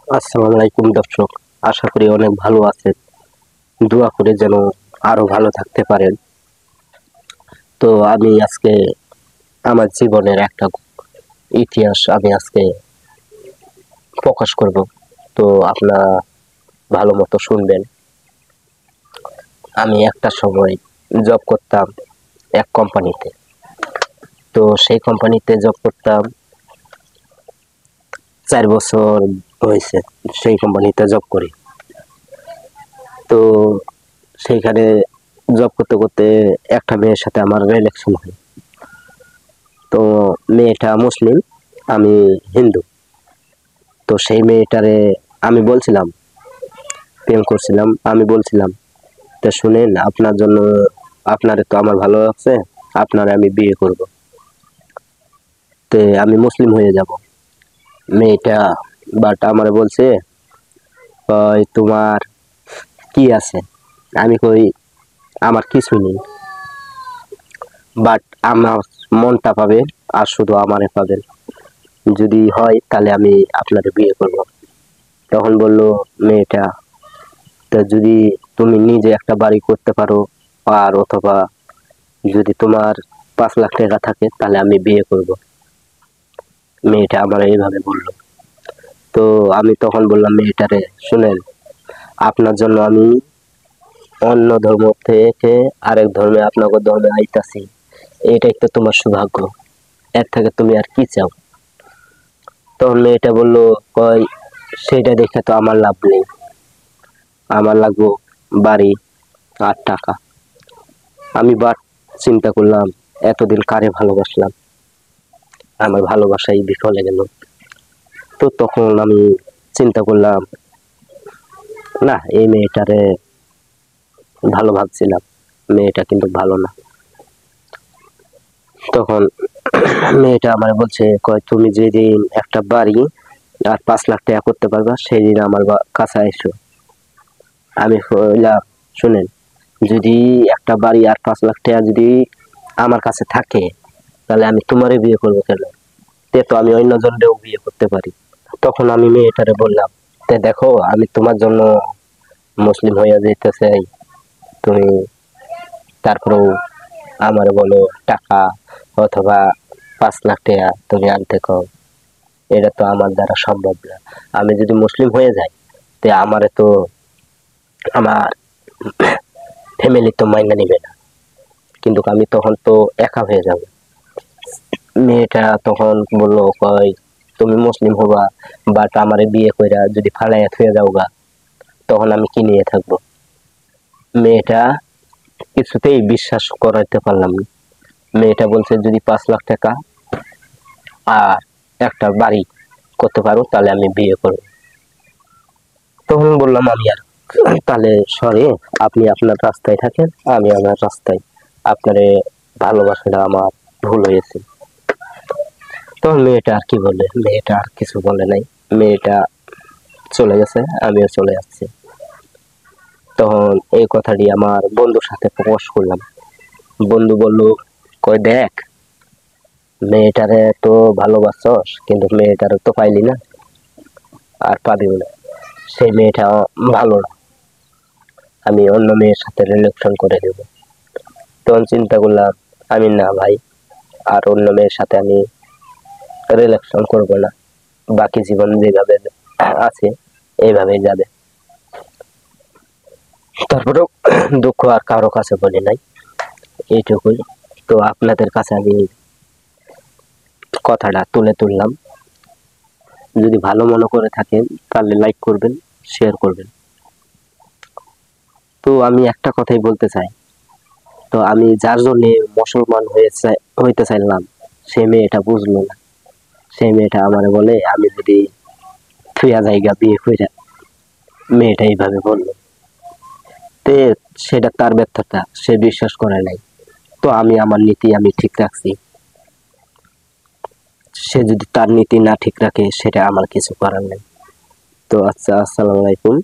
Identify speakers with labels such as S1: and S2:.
S1: আসসালামু আলাইকুম দর্শক, আশা করি অনেক ভালো আছেন। দোয়া করে যেন আরো ভালো থাকতে পারেন। তো আমি আজকে আমার জীবনের একটা ইতিহাস আমি আজকে প্রকাশ করব। তো আপনারা ভালো মতো শুনবেন। আমি একটা সময় জব করতাম এক কোম্পানিতে। তো সেই কোম্পানিতে জব করতাম 4 বছর হয়েছে। সেই কোম্পানিতে জব করি। তো সেইখানে জব করতে করতে একটা মেয়ের সাথে আমার রিলেশন হয়। তো মেয়েটা মুসলিম, আমি হিন্দু। তো সেই মেয়েটারে আমি বলছিলাম, প্রেম করছিলাম, আমি বলছিলাম, তা শুনেন, আপনার জন্য, আপনারে তো আমার ভালো লাগছে, আপনারে আমি বিয়ে করব, তে আমি মুসলিম হয়ে যাব। মেয়েটা বাট আমারে বলছে, কই তোমার কি আছে? আমি কই আমার কিছু নেই, বাট আমার মনটা পাবেন আর শুধু আমারে পাবেন, যদি হয় তাহলে আমি আপনারে বিয়ে করব। তখন বলল মেয়েটা, তা যদি তুমি নিজে একটা বাড়ি করতে পারো, আর অথবা যদি তোমার 5 লাখ টাকা থাকে তাহলে আমি বিয়ে করব। মেয়েটা আমার এইভাবে বলল। তো আমি তখন বললাম মেয়েটারে, শুনেন, আপনার জন্য আমি অন্য ধর্ম থেকে আরেক ধর্মে, আপনাকে ধর্মে আইতাছি, এটাই তো তোমার সৌভাগ্য, এর থেকে তুমি আর কি চাও? তখন মেয়েটা বলল, কয় সেটা দেখে তো আমার লাভ নেই, আমার লাগবো বাড়ি আর টাকা। আমি বাট চিন্তা করলাম, এতদিন কারে ভালোবাসলাম, আমার ভালোবাসাই বিফলে গেল। তো তখন আমি চিন্তা করলাম, না, এই মেয়েটারে ভালো ভাবছিলাম, মেয়েটা কিন্তু ভালো না। তখন মেয়েটা আমার বলছে, কয় তুমি যেদিন একটা বাড়ি আর 5 লাখ টাকা করতে পারবা সেই দিন আমার কাছে এসো। আমি বললাম, শুনেন, যদি একটা বাড়ি আর 5 লাখ টাকা যদি আমার কাছে থাকে তাহলে আমি তোমারে বিয়ে করবো কেন? তে তো আমি অন্য জনকেও বিয়ে করতে পারি। তখন আমি মেয়েটারে বললাম, তে দেখো, আমি তোমার জন্য মুসলিম হইয়া যেতে চাই, তুমি তারপরেও আমার বলো টাকা অথবা 5 লাখ টাকা তুমি আনতে কও, এটা তো আমার দ্বারা সম্ভব না। আমি যদি মুসলিম হয়ে যাই, তে আমারে তো আমার ফ্যামিলি তো মাইনা নিবে না, কিন্তু আমি তখন তো একা হয়ে যাব। মেয়েটা তখন বলল, কয় তুমি মুসলিম হবা, বাট আমারে বিয়ে কইরা যদি ফালাইয়া থুয়ে যাও গা, তখন আমি কি নিয়ে থাকবো? মেয়েটা কিছুতেই বিশ্বাস করাইতে পারলাম না। মেয়েটা বলছে, যদি 5 লাখ টাকা আর একটা বাড়ি করতে পারো তাহলে আমি বিয়ে করব। তখন বললাম, আমি আর তাহলে সরি, আপনি আপনার রাস্তায় থাকেন, আমি আমার রাস্তায়, আপনারে ভালোবাসাটা আমার ভুল হয়েছে। তখন মেয়েটা আর কি বলে, মেয়েটা আর কিছু বলে নাই। মেয়েটা চলে গেছে, আমিও চলে যাচ্ছি। তখন এই কথাটি আমার বন্ধুর সাথে প্রকাশ করলাম। বন্ধু বলল, কই দেখ, মেয়েটারে তো ভালোবাসছস কিন্তু মেয়েটারে তো পাইলি না, আর পাবিও না, সেই মেয়েটা ভালো না, আমি অন্য মেয়ের সাথে রিলেশন করে দেব। তখন চিন্তা করলাম, আমি না ভাই, আর অন্য মেয়ের সাথে আমি রিলেশন করব না, বাকি জীবন যেভাবে আছে এইভাবেই যাবে। তারপরেও দুঃখ আর কারো কাছে বলি নাই, এইটুকুই। তো আপনাদের কাছে আমি কথাটা তুলে তুললাম। যদি ভালো মনে করে থাকেন তাহলে লাইক করবেন, শেয়ার করবেন। তো আমি একটা কথাই বলতে চাই, তো আমি যার জন্য মুসলমান হইতে চাইলাম, সে মেয়েটা বুঝলো না। সেই মেয়েটা আমারে বলে, আমি যদি থুয়া জায়গা বিয়ে কইরা, মেয়েটা এইভাবে বললো। তে সেটা তার ব্যর্থতা, সে বিশ্বাস করে নাই। তো আমি আমার নীতি আমি ঠিক রাখছি, সে যদি তার নীতি না ঠিক রাখে সেটা আমার কিছু করার নেই। তো আচ্ছা, আসসালামু আলাইকুম।